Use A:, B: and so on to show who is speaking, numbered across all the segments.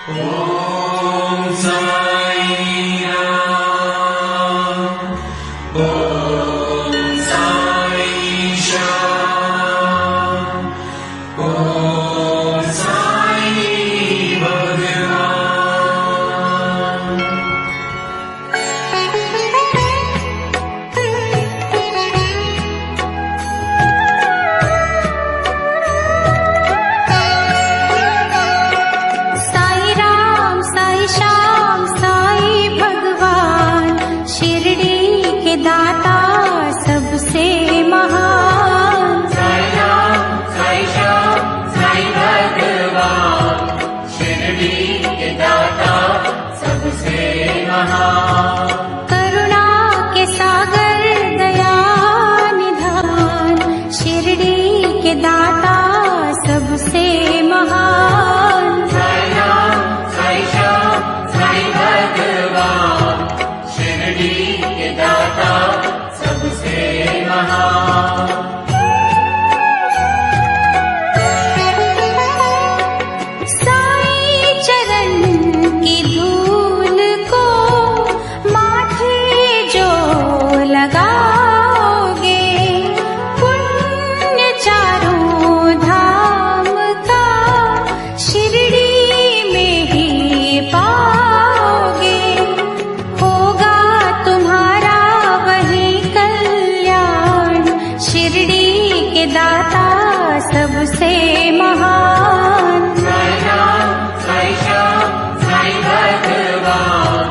A: ओम साई राम, ओम साई श्याम, ओम साई भगवान।
B: साई राम साई श्याम साई भगवान, शिरडी के दाता सबसे महान।
A: साई राम साई श्याम साई भगवान, शिरडी के दाता सबसे महान।
B: करुणा के सागर दया निधान, शिरडी के दाता सबसे महान।
A: साई राम साई श्याम साई भगवान, शिरडी के दाता सबसे महान।
B: साई चरण की धूल को माथे जो लगाओगे, पुण्य चारों धाम का शिरडी में ही पाओगे। होगा तुम्हारा वही कल्याण, शिरडी के दाता सबसे महान।
A: साई राम साई श्याम साई भगवान,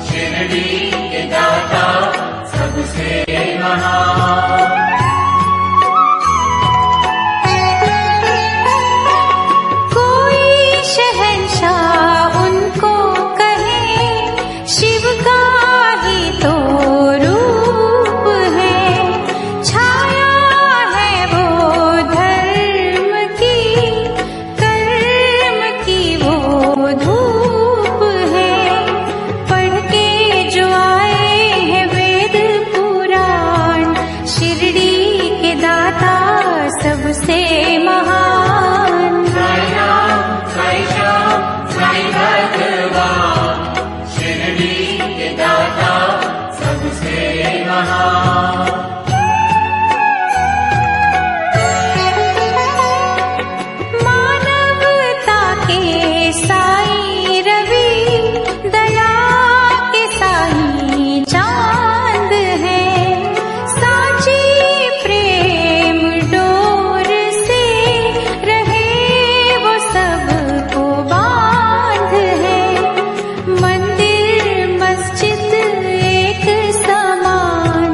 A: शिरडी के दाता सबसे महान।
B: कोई शहंशाह उनको कहे, शिव का ही तो रूप है। छाया है वो धर्म की, कर्म की वो धूप है। पढ़ के जो आए हैं वेद पुराण, शिरडी के दाता सबसे महान।
A: साई राम साई श्याम साई भगवान, शिरडी के दाता सबसे महान।
B: मानवता के साई रवि, दया के साई चांद है। साची प्रेम डोर से रहे वो सबको बांध है। मंदिर मस्जिद एक समान,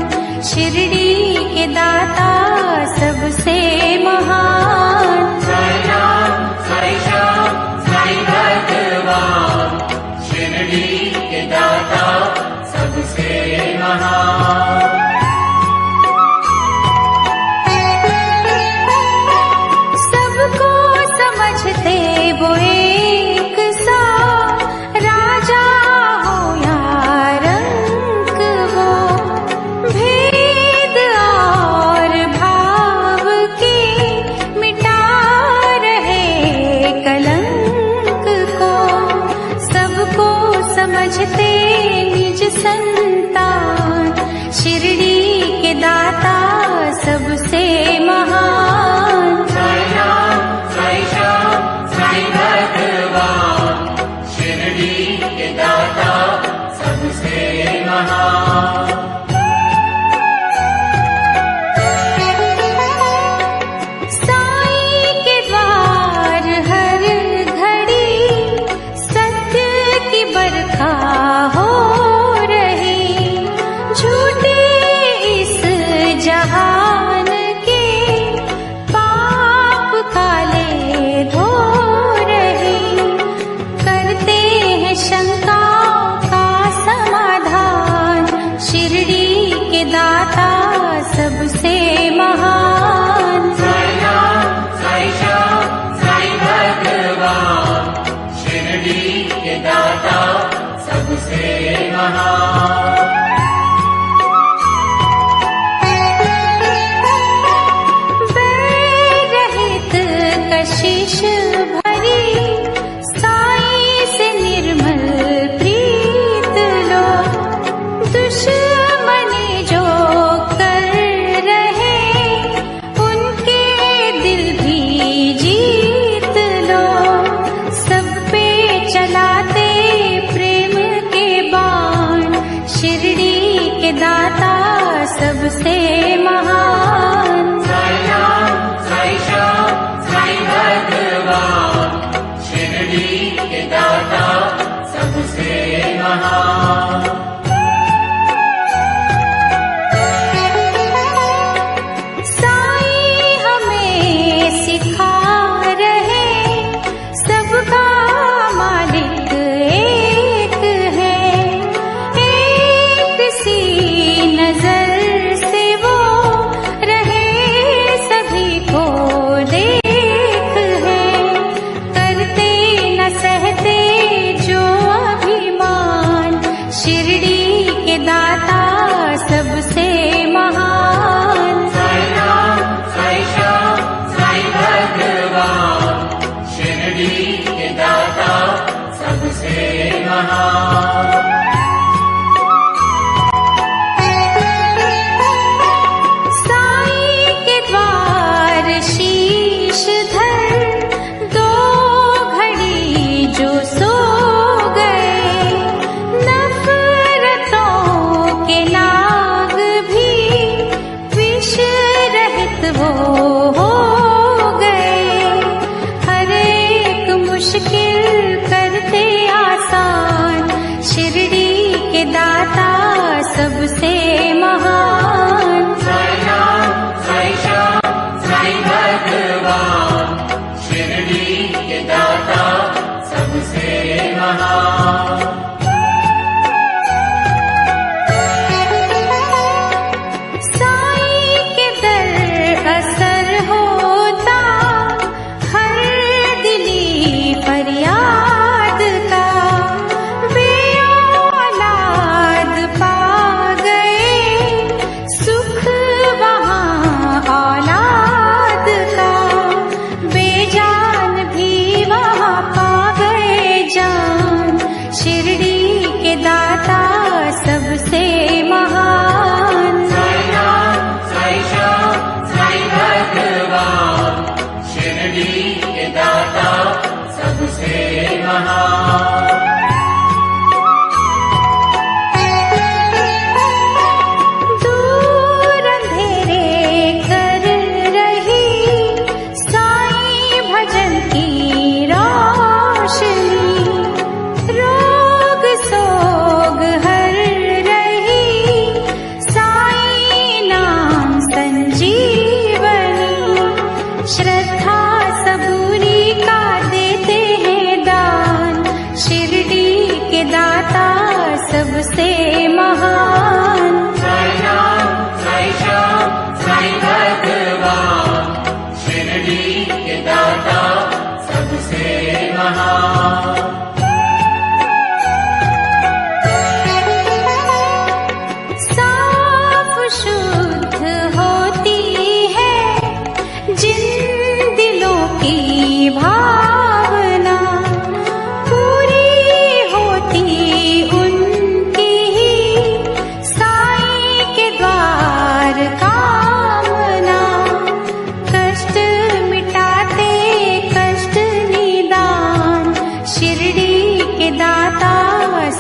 B: शिरडी के दाता सबसे महान।
A: साई राम साई श्याम साई भगवान, शिरडी के दाता सबसे महान।
B: सबको समझते वो एक सा, राजा हो या रंक वो। भेद और भाव के मिटा रहे कलंक को। सबको समझते निज संतान, शिरडी के दाता सबसे महान।
A: साई राम साई श्याम साई भगवान, शिरडी के दाता सबसे महान।
B: साई के द्वार हर घड़ी सत्य की बरखा हो रही। झूठे इस जहान के पाप काले धो रही। करते हैं शंकाओं का समाधान, शिरडी के दाता सबसे महान।
A: साई राम साई श्याम साई भगवान, शिरडी के दाता सबसे महान। बैर रहित कशिश भरी, साई से
B: सबसे महान।
A: साई राम साई श्याम साई भगवान, शिरडी के दाता सबसे महान।
B: साई हमें सिखा रहे सबका मालिक एक है, एक सी नजर से वो रहे सभी को देख है, करते न सहते जो अभिमान, शिरडी के दाता सबसे महान।
A: साई राम साई श्याम साई भगवान, शिरडी के दाता सबसे महान।
B: साई के द्वार शीश धर दो घड़ी जो सो गए, नफरतों के नाग भी विष रहित वो हो गए, हर एक मुश्किल करते आसान, शिरडी के दाता सबसे महान।
A: साई राम साई श्याम साई भगवान, शिरडी के दाता सबसे महान।
B: साई के दर असर होता हर दिली फरियाद का, वे औलाद पा गए सुख वहाँ औलाद का, बेजान भी वहाँ पा गए जान, शिरडी के दाता सबसे महान।
A: साई राम साई श्याम साई भगवान, शिरडी के दाता सबसे महान।
B: दूर अंधेरे कर रही साई भजन की रोशनी, रोग सोग हर रही साई नाम संजीवनी, श्रद्धा सबूरी का देते हैं दान, शिरडी के दाता सबसे महान।
A: साई राम साई श्याम साई भगवान, शिरडी के दाता सबसे महान।
B: साफ शुद्ध होती है जिन दिलों की भावना, पूरी होती उनकी ही साई के द्वार कामना, कष्ट मिटाते कष्ट निदान, शिरडी के दाता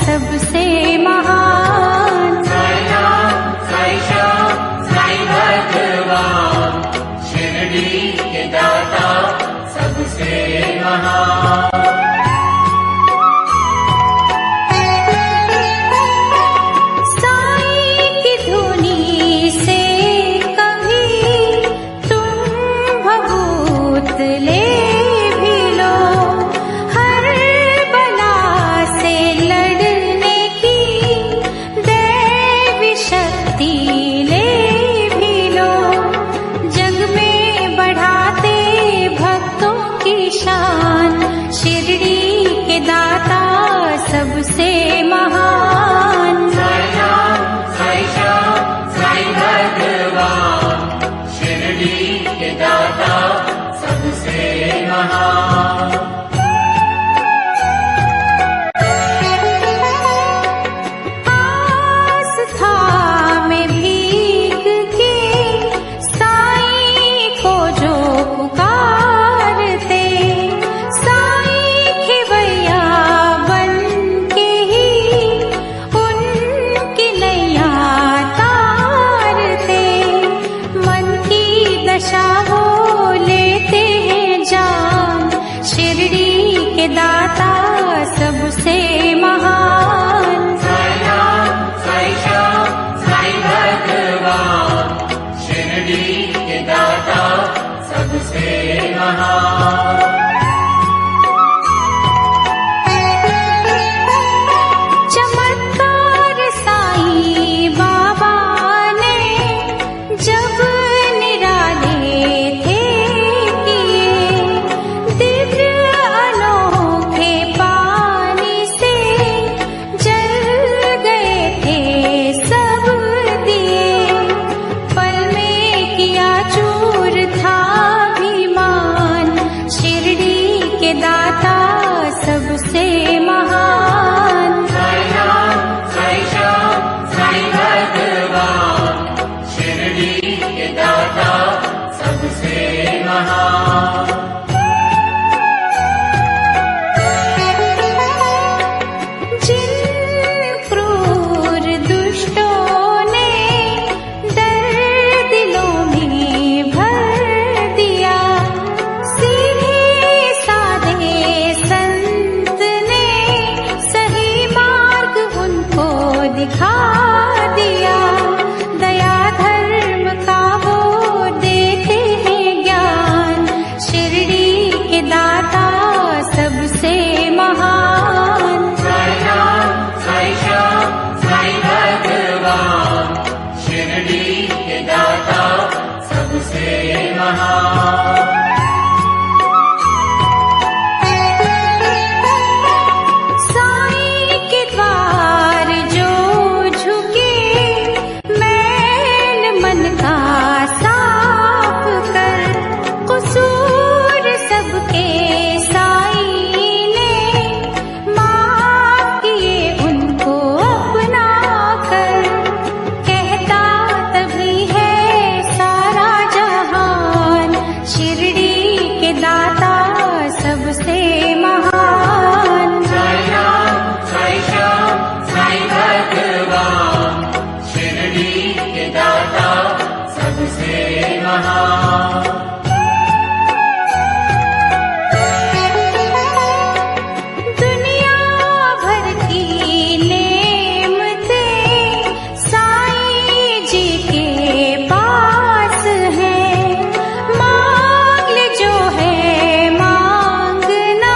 B: सबसे महान।
A: साई राम साई श्याम साई भगवान, शिरडी के दाता सबसे महान।
B: साई की धुनी से कभी तुम भभूत ले भी लो, हर बला से लड़ने की दैवी शक्ति ले भी लो, जग में बढ़ाते भक्तों की शान, शिरडी के दाता सबसे महान।
A: साई राम साई श्याम साई भगवान, शिरडी के दाता सबसे महान।
B: आस्था में भीग के साई को जो पुकारते, साई खिवैया बन के
A: महान।
B: चमत्कार साईं बाबा ने जब निराले थे किए, दिव्य अनोखे पानी से जल गए थे सब दिए। पल में किया चूर था अभिमान, शिरडी के दाता सबसे महान।
A: साई राम, साई श्याम, साई भगवान, शिरडी के दाता सबसे महान।
B: जिन क्रूर दुष्टों ने डर दिलों में भर दिया, सीधे साधे संत ने सही मार्ग उनको दिखा दिया। दया धर्म का वो देते हैं ज्ञान, शिरडी के दाता सबसे महान।
A: साई राम, साई श्याम, साई भगवान, शिरडी के दाता सबसे महान।
B: साईं के द्वार जो झुके, मैल मन का साफ कर, कसूर सबके साईं ने माफ किए उनको अपना कर। कहता तभी है सारा जहान, शिरडी के दाता सबसे महान।
A: साई राम, साई श्याम, साई भगवान, शिरडी के दाता सबसे महान।
B: दुनिया भर की नेमतें साईं जी के पास है, मांग ले जो है मांगना,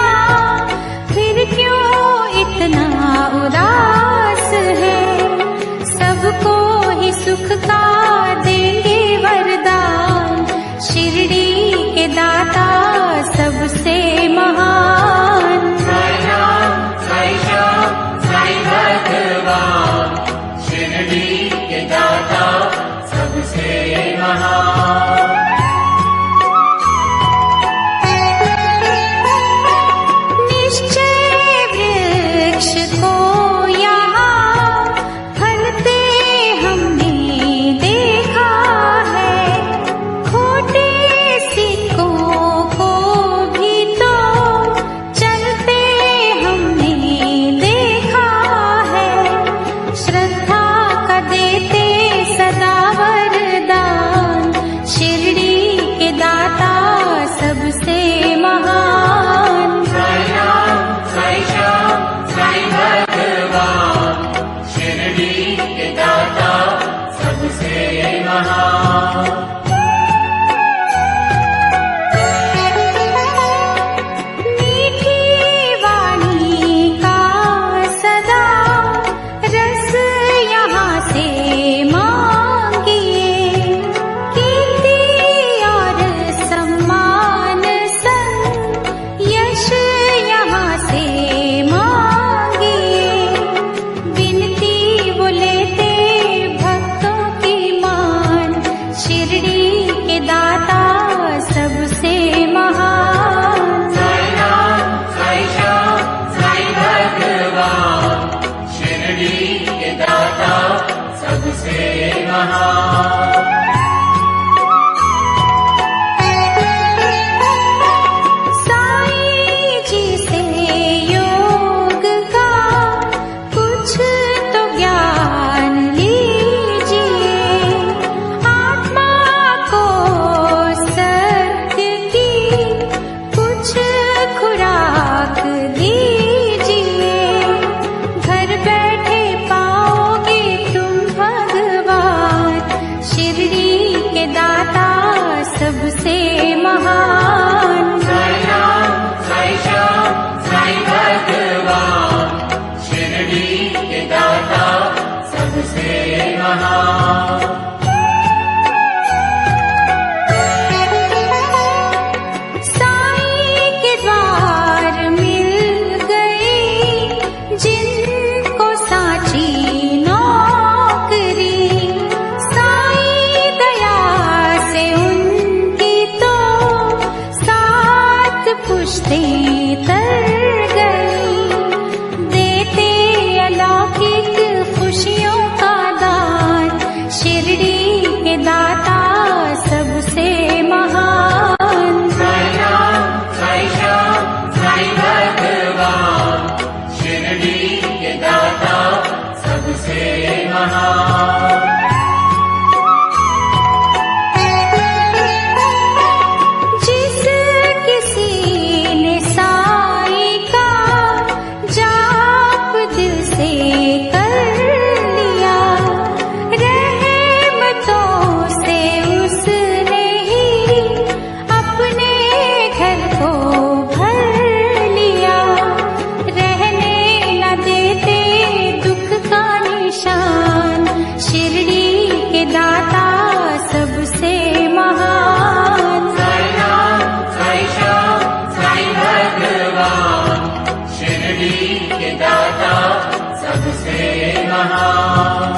B: से तर गई, देते अलौकिक खुशियों का दान, शिरडी के दाता सबसे महान।
A: साई राम साई श्याम साई भगवान, शिरडी के दाता सबसे महान।
B: जिस किसी ने साई का जाप दिल से कर लिया, रहमतों से उसने ही अपने घर को भर लिया। रहने न देते दुख का निशान, शिरडी के दाता सबसे महान।
A: साई राम साई श्याम साई भगवान, शिरडी के दाता सबसे महान।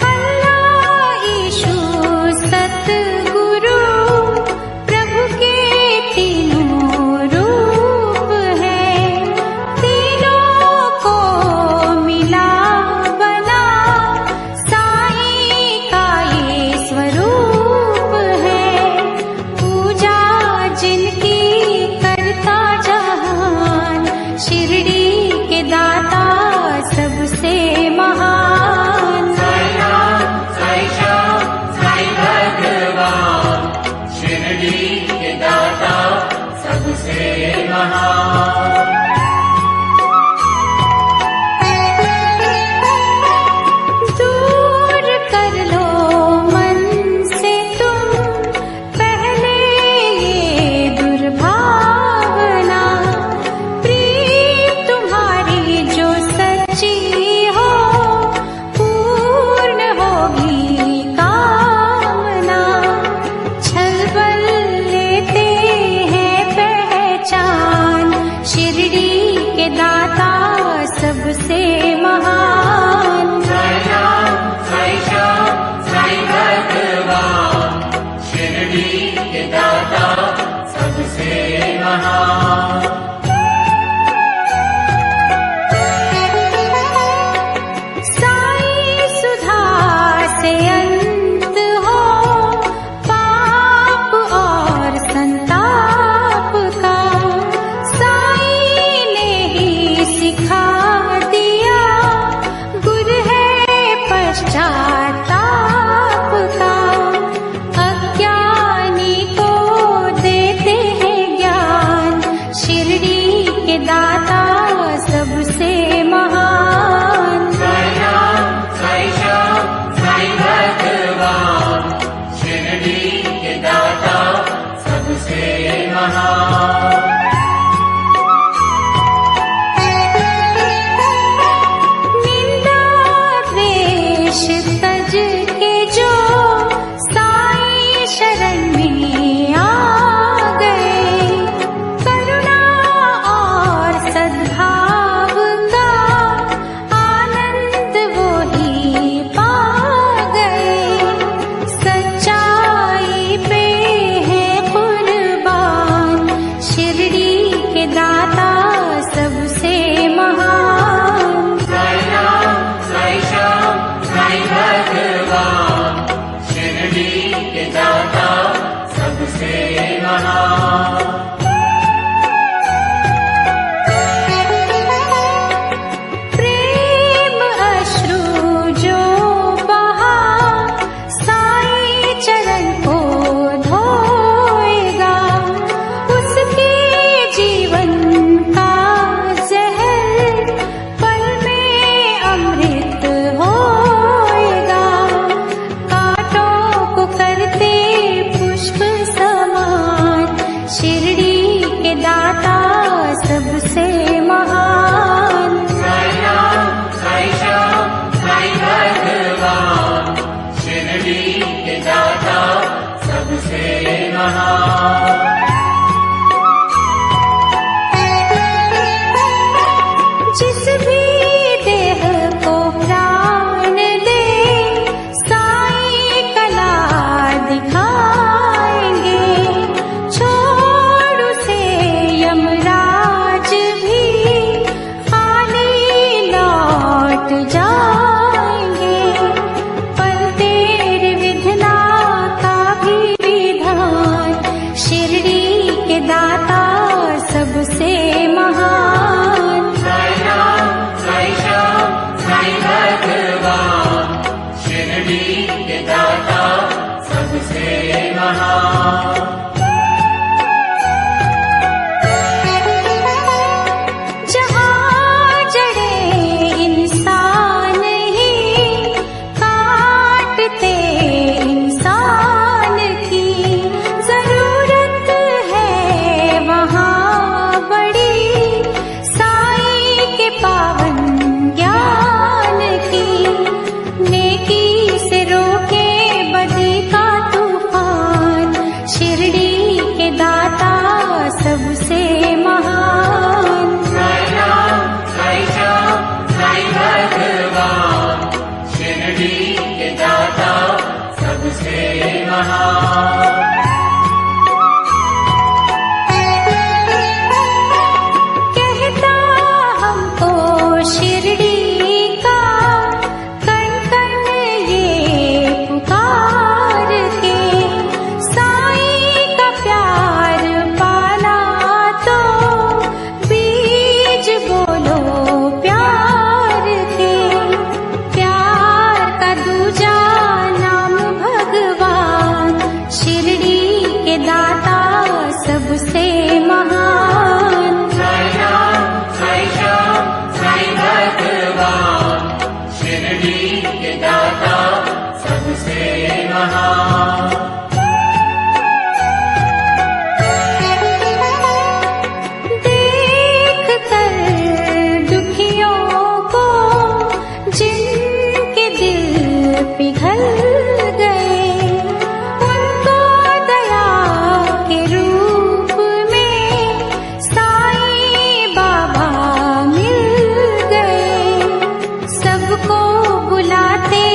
B: अल्लाह ईशु सतगुरु प्रभु के तीनों रूप है, तीनों को मिला बना साईं का ये स्वरूप है। पूजा जिनकी करता जहान, शिरडी के दाता सबसे महान।
A: साई राम साई श्याम साई भगवान, शिरडी के दाता सबसे महान।
B: दूर कर लो मन से तुम पहले ये दुर्भावना, प्रीत तुम्हारी जो सच्ची हो पूर्ण होगी कामना। छल बल लेते हैं पहचान, शिरडी
A: महान।
B: जहाँ जड़े इंसान ही काटते इंसान की जरूरत है वहाँ बड़ी साईं के पावन ज्ञान की। नेकी से रोके बदी का तूफान, शिरडी के दाता सबसे महान।
A: साई राम, साई श्याम, साई भगवान, शिरडी के दाता सबसे महान।
B: कहता हमको शिरडी का कण कण ये पुकार के, साईं का प्यार पाना तो बीज बोलो प्यार के। प्यार का दूजा नाम भगवान, शिरडी के दाता सबसे महान।
A: साई राम, साई श्याम, साई भगवान, शिरडी के दाता सबसे महान।
B: देख कर दुखियों को जिनके दिल पिघल गए, उनको दया के रूप में साईं बाबा मिल गए। सबको बुलाते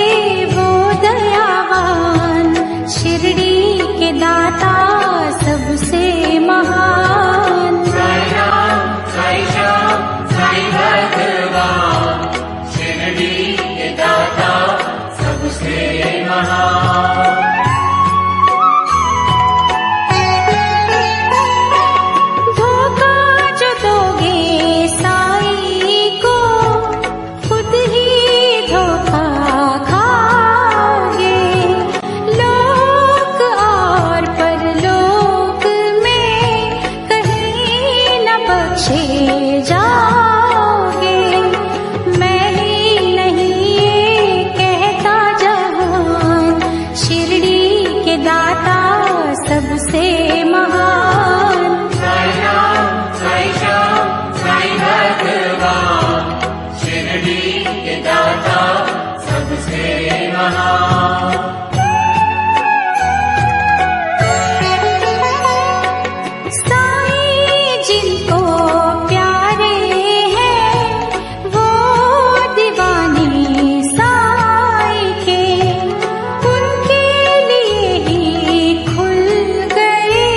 B: वो दयावान, शिरडी के दाता सबसे महान।
A: साई राम, साई श्याम, साई भगवान, शिरडी के दाता सबसे महान।
B: धोखा जो दोगे साईं को, खुद ही धोखा खाओगे। लोक और परलोक में कहीं न बख्शे जाओगे। मैं ही नहीं ये कहता जहान, शिरडी के दाता सबसे महान।
A: साई राम, साई श्याम, साई भगवान, शिरडी के दाता सबसे महान।
B: साईं जिनको प्यारे हैं वो दीवाने साईं के, उनके लिए ही खुल गए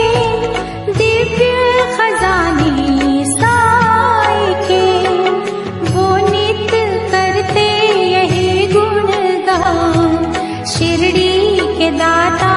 B: दिव्य खजाने साईं के। वो नित करते यही गुणगान, शिरडी के दाता